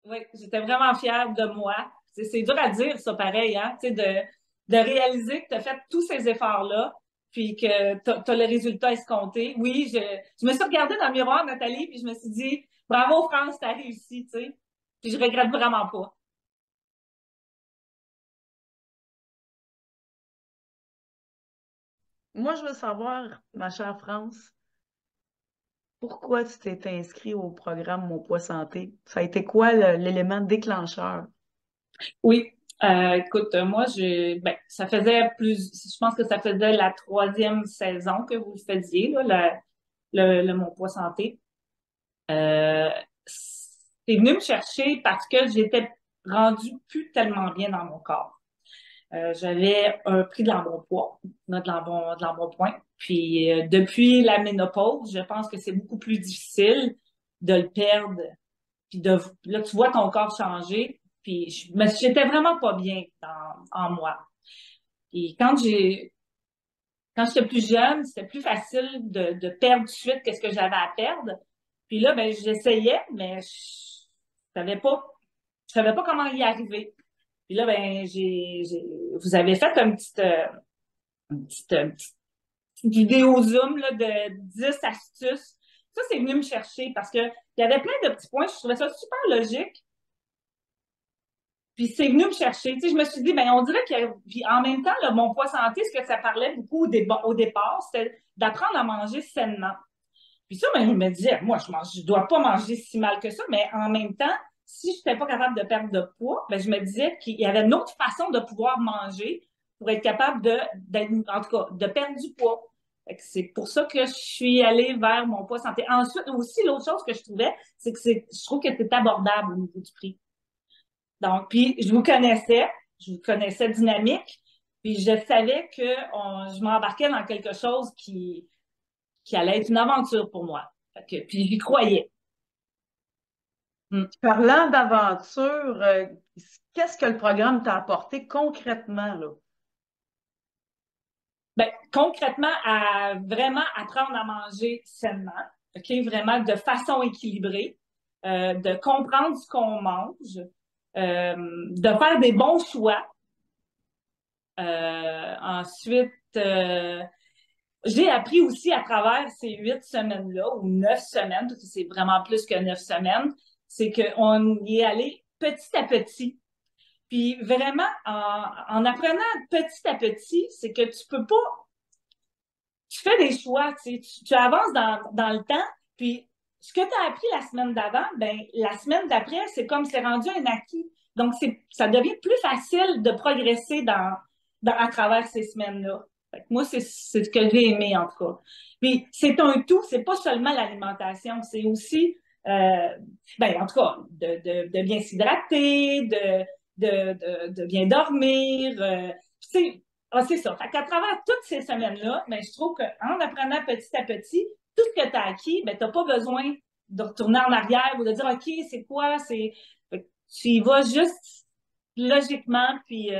Oui, j'étais vraiment fière de moi. C'est dur à dire, ça, pareil, hein, tu sais, de réaliser que tu as fait tous ces efforts-là, puis que tu as le résultat escompté. Oui, je me suis regardée dans le miroir, Nathalie, puis je me suis dit, bravo, France, t'as réussi, tu sais. Puis je regrette vraiment pas. Moi, je veux savoir, ma chère France, pourquoi tu t'es inscrit au programme Mon Poids Santé? Ça a été quoi l'élément déclencheur? Oui. Écoute, moi, ça faisait je pense que ça faisait la troisième saison que vous le faisiez, là, Mon Poids Santé. Euh, c'est venu me chercher parce que j'étais rendue plus tellement bien dans mon corps. J'avais pris de l'embonpoids, de l'embonpoint. Puis depuis la ménopause, je pense que c'est beaucoup plus difficile de le perdre. Puis là, tu vois ton corps changer. Puis j'étais vraiment pas bien en moi. Et quand j'étais plus jeune, c'était plus facile de perdre tout de suite qu'est-ce que j'avais à perdre. Puis là, ben, j'essayais, mais savais pas, je savais pas comment y arriver. Puis là, ben, vous avez fait une petite vidéo Zoom là, de 10 astuces. Ça, c'est venu me chercher parce que il y avait plein de petits points. Je trouvais ça super logique. Puis c'est venu me chercher. Tu sais, je me suis dit, ben on dirait que, puis en même temps, là, mon poids santé, ce que ça parlait beaucoup au départ, c'était d'apprendre à manger sainement. Puis ça, ben, je me disais, moi, je dois pas manger si mal que ça, mais en même temps, si je n'étais pas capable de perdre de poids, ben, je me disais qu'il y avait une autre façon de pouvoir manger pour être capable en tout cas, de perdre du poids. Fait que c'est pour ça que je suis allée vers mon poids santé. Ensuite, aussi, l'autre chose que je trouvais, c'est que je trouve que c'est abordable au niveau du prix. Donc, puis je vous connaissais dynamique, puis je savais que je m'embarquais dans quelque chose qui allait être une aventure pour moi. Fait que, puis j'y croyais. Mm. Parlant d'aventure, qu'est-ce que le programme t'a apporté concrètement, là? Ben, concrètement, à vraiment apprendre à manger sainement, OK? Vraiment de façon équilibrée, de comprendre ce qu'on mange, de faire des bons choix. Ensuite, j'ai appris aussi à travers ces 8 semaines-là, ou 9 semaines, parce que c'est vraiment plus que 9 semaines, c'est qu'on y est allé petit à petit. Puis vraiment, en apprenant petit à petit, c'est que tu peux pas, tu fais des choix, tu avances dans le temps, puis ce que tu as appris la semaine d'avant, ben la semaine d'après, c'est comme c'est rendu un acquis. Donc, ça devient plus facile de progresser à travers ces semaines-là. Fait que moi, c'est ce que j'ai aimé, en tout cas. Puis, c'est un tout, c'est pas seulement l'alimentation, c'est aussi, ben, en tout cas, de bien s'hydrater, de bien dormir. Tu sais, c'est ça. Fait qu'à travers toutes ces semaines-là, ben, je trouve qu'en apprenant petit à petit, tout ce que tu as acquis, ben, tu n'as pas besoin de retourner en arrière ou de dire, OK, c'est quoi? Tu y vas juste logiquement, puis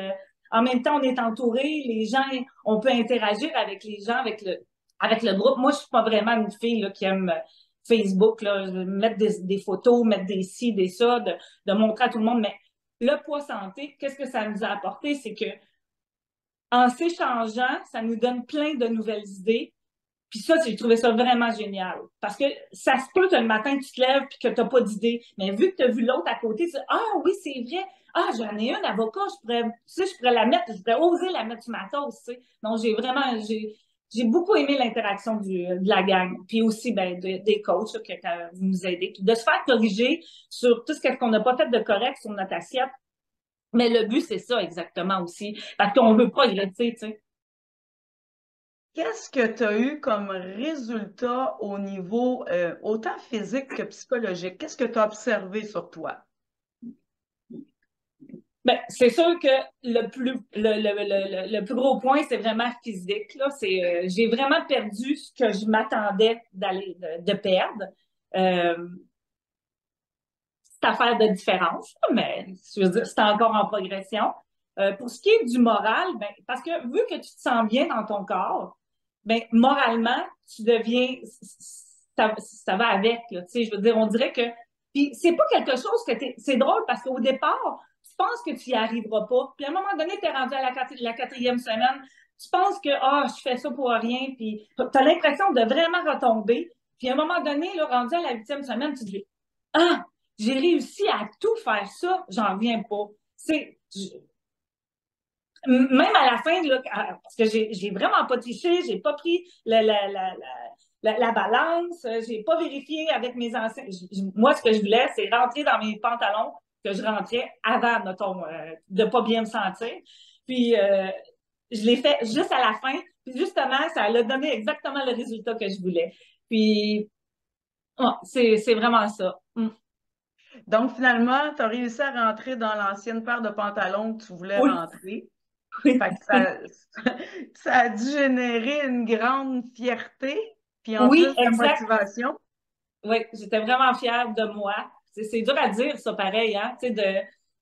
en même temps, on est entouré, les gens, on peut interagir avec les gens, avec le groupe. Moi, je suis pas vraiment une fille là, qui aime Facebook, là, mettre des photos, mettre des ci, des ça, de montrer à tout le monde. Mais le poids santé, qu'est-ce que ça nous a apporté? C'est que en s'échangeant, ça nous donne plein de nouvelles idées. Puis ça, j'ai trouvé ça vraiment génial. Parce que ça se peut que le matin, tu te lèves et que tu n'as pas d'idée. Mais vu que tu as vu l'autre à côté, tu dis, ah oui, c'est vrai. Ah, j'en ai un avocat, je pourrais la mettre, je pourrais oser la mettre sur ma toast, tu sais. Donc, j'ai beaucoup aimé l'interaction de la gang. Puis aussi, ben, des coachs, là, que vous nous aidez. Puis de se faire corriger sur tout ce qu'on n'a pas fait de correct sur notre assiette. Mais le but, c'est ça exactement aussi. Parce qu'on veut progresser, tu sais. Qu'est-ce que tu as eu comme résultat au niveau autant physique que psychologique? Qu'est-ce que tu as observé sur toi? Ben, c'est sûr que le plus gros point, c'est vraiment physique, là. J'ai vraiment perdu ce que je m'attendais de perdre. Euh, c'est affaire de différence, là, mais je veux dire, c'est encore en progression. Pour ce qui est du moral, ben, parce que vu que tu te sens bien dans ton corps, ben, moralement, tu deviens, ça va avec, là. Tu sais, je veux dire, on dirait que Puis c'est pas quelque chose que c'est drôle parce qu'au départ, tu penses que tu y arriveras pas. Puis à un moment donné, tu es rendu à la quatrième semaine, tu penses que je fais ça pour rien, puis tu as l'impression de vraiment retomber. Puis à un moment donné, là, rendu à la huitième semaine, tu te dis Ah, j'ai réussi à tout faire ça, j'en viens pas. C'est même à la fin, là, parce que j'ai vraiment pas triché, j'ai pas pris la balance, j'ai pas vérifié avec mes anciens. Moi, ce que je voulais, c'est rentrer dans mes pantalons que je rentrais avant, mettons, de pas bien me sentir. Puis, je l'ai fait juste à la fin. Puis, justement, ça a donné exactement le résultat que je voulais. Puis, c'est vraiment ça. Mm. Donc, finalement, tu as réussi à rentrer dans l'ancienne paire de pantalons que tu voulais Oui, rentrer. oui, Fait que ça, ça a dû générer une grande fierté, puis en plus oui, de la exact. motivation. Oui, j'étais vraiment fière de moi. C'est dur à dire, ça, pareil, hein, tu sais,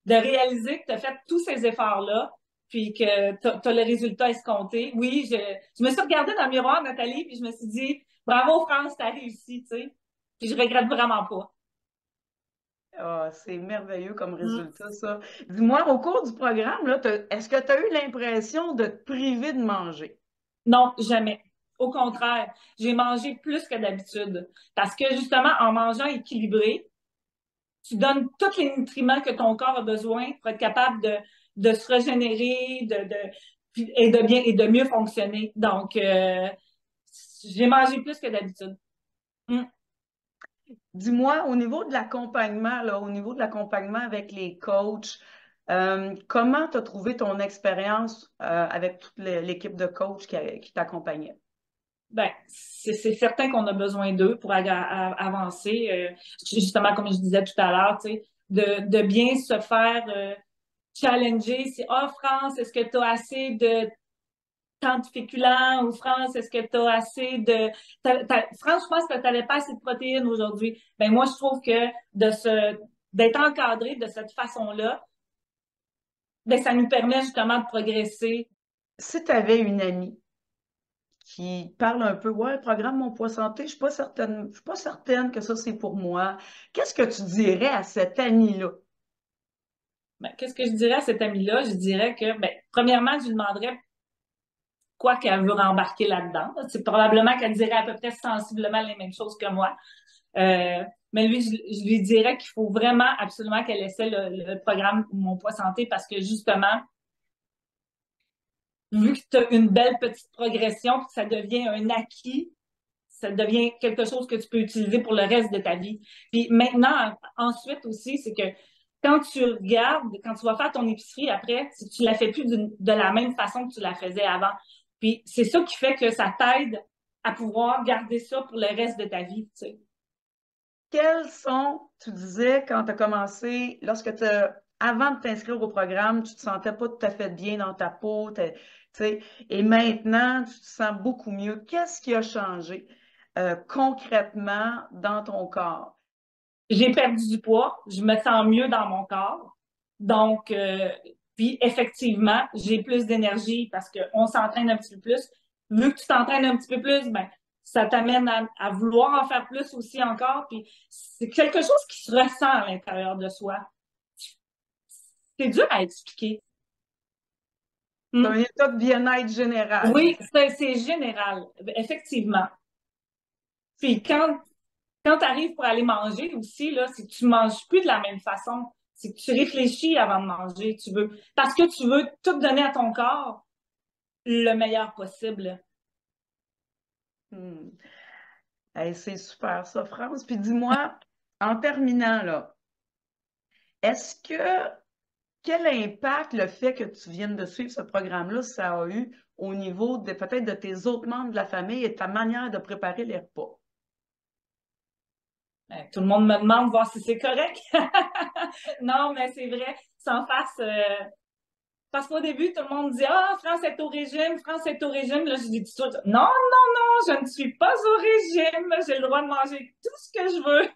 de réaliser que tu as fait tous ces efforts-là, puis que tu as le résultat escompté. Oui, je me suis regardée dans le miroir, Nathalie, puis je me suis dit, bravo, France, t'as réussi, tu sais. Puis je regrette vraiment pas. Ah, c'est merveilleux comme Mm. résultat, ça. Dis-moi, au cours du programme, là, est-ce que tu as eu l'impression de te priver de manger? Non, jamais. Au contraire, j'ai mangé plus que d'habitude. Parce que justement, en mangeant équilibré, tu donnes tous les nutriments que ton corps a besoin pour être capable de se régénérer, et de mieux fonctionner. Donc, j'ai mangé plus que d'habitude. Mm. Dis-moi, au niveau de l'accompagnement, là, au niveau de l'accompagnement avec les coachs, comment tu as trouvé ton expérience avec toute l'équipe de coachs qui t'accompagnait? Ben, c'est certain qu'on a besoin d'eux pour avancer. Justement, comme je disais tout à l'heure, tu sais, de bien se faire challenger. C'est, France, est-ce que tu as assez de tant de féculents ou France, est-ce que tu as assez de France, je pense que tu n'avais pas assez de protéines aujourd'hui. Ben moi, je trouve que d'être encadré de cette façon-là, ben ça nous permet justement de progresser. Si tu avais une amie qui parle un peu, ouais, le programme Mon Poids Santé, je suis pas certaine que ça c'est pour moi. Qu'est-ce que tu dirais à cette amie-là? Ben, qu'est-ce que je dirais à cette amie-là? Je dirais que, ben, premièrement, je lui demanderais quoi qu'elle veut rembarquer là-dedans. C'est probablement qu'elle dirait à peu près sensiblement les mêmes choses que moi. Mais lui, je lui dirais qu'il faut vraiment absolument qu'elle essaie le programme Mon Poids Santé parce que justement, vu que tu as une belle petite progression, que ça devient un acquis, ça devient quelque chose que tu peux utiliser pour le reste de ta vie. Puis maintenant, ensuite aussi, c'est que quand tu regardes, quand tu vas faire ton épicerie après, si tu la fais plus de la même façon que tu la faisais avant. Puis c'est ça qui fait que ça t'aide à pouvoir garder ça pour le reste de ta vie, tu sais. Quels sont, tu disais quand tu as commencé, avant de t'inscrire au programme, tu te sentais pas tout à fait bien dans ta peau, tu sais, et maintenant, tu te sens beaucoup mieux. Qu'est-ce qui a changé concrètement dans ton corps? J'ai perdu du poids, je me sens mieux dans mon corps. Donc, puis effectivement, j'ai plus d'énergie parce qu'on s'entraîne un petit peu plus. Vu que tu t'entraînes un petit peu plus, ben, ça t'amène à vouloir en faire plus aussi encore. Puis c'est quelque chose qui se ressent à l'intérieur de soi. C'est dur à expliquer. C'est Hmm. un état de bien-être général. Oui, c'est général, effectivement. Puis quand tu arrives pour aller manger aussi, là, c'est que tu manges plus de la même façon. C'est que tu réfléchis avant de manger. Parce que tu veux tout donner à ton corps le meilleur possible. Hmm. Hey, c'est super ça, France. Puis dis-moi, en terminant là, est-ce que quel impact le fait que tu viennes de suivre ce programme-là, ça a eu au niveau de peut-être de tes autres membres de la famille et de ta manière de préparer les repas? Tout le monde me demande voir si c'est correct. Non, mais c'est vrai, sans face. Parce qu'au début, tout le monde dit France est au régime, France est au régime. Là, je dis tout ça. Non, non, non, je ne suis pas au régime. J'ai le droit de manger tout ce que je veux.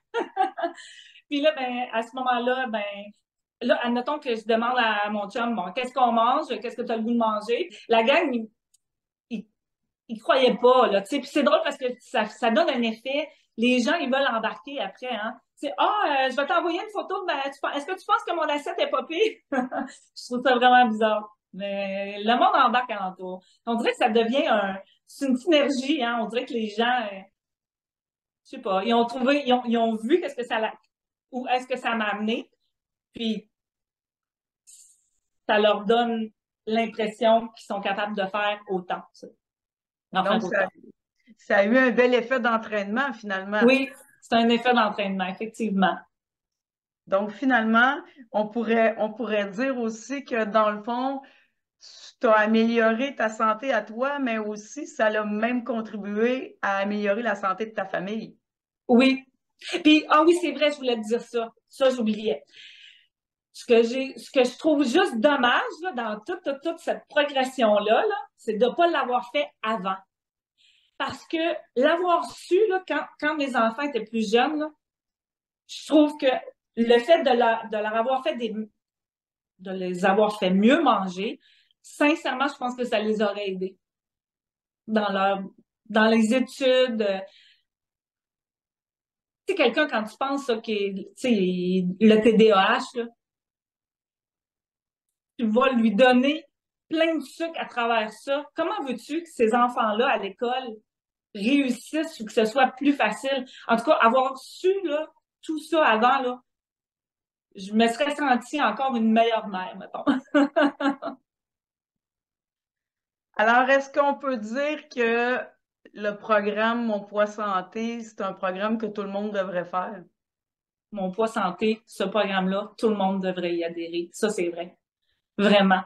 Puis là, ben, à ce moment-là, ben, là, admettons que je demande à mon chum, bon, qu'est-ce qu'on mange? Qu'est-ce que tu as le goût de manger? La gang, ils, ils croyaient pas, là, tu sais. Puis c'est drôle parce que ça donne un effet. Les gens, ils veulent embarquer après, hein. sais, je vais t'envoyer une photo de est-ce que tu penses que mon assiette est pas pire? Je trouve ça vraiment bizarre. Mais le monde embarque alentour. On dirait que ça devient c'est une synergie, hein. On dirait que les gens, je sais pas, ils ont vu qu'est-ce que où est-ce que ça m'a amené, puis ça leur donne l'impression qu'ils sont capables de faire autant, ça. D'en Donc, faire autant. ça a eu un bel effet d'entraînement, finalement. Oui, c'est un effet d'entraînement, effectivement. Donc, finalement, on pourrait dire aussi que, dans le fond, tu as amélioré ta santé à toi, mais aussi, ça a même contribué à améliorer la santé de ta famille. Oui. Puis, ah oui, c'est vrai, je voulais te dire ça. Ça, j'oubliais. Ce que je trouve juste dommage là, dans toute cette progression-là, là, c'est de ne pas l'avoir fait avant. Parce que l'avoir su là, quand mes enfants étaient plus jeunes, là, je trouve que le fait de leur avoir fait de les avoir fait mieux manger, sincèrement, je pense que ça les aurait aidés dans dans les études. Tu sais, quelqu'un, quand tu penses ça, tu sais, le TDAH, là, tu vas lui donner plein de sucre à travers ça. Comment veux-tu que ces enfants-là, à l'école, réussissent ou que ce soit plus facile? En tout cas, avoir su là, tout ça avant, là, je me serais sentie encore une meilleure mère, mettons. Alors, est-ce qu'on peut dire que le programme Mon Poids Santé, c'est un programme que tout le monde devrait faire? Mon poids santé, ce programme-là, tout le monde devrait y adhérer. Ça, c'est vrai. Vraiment.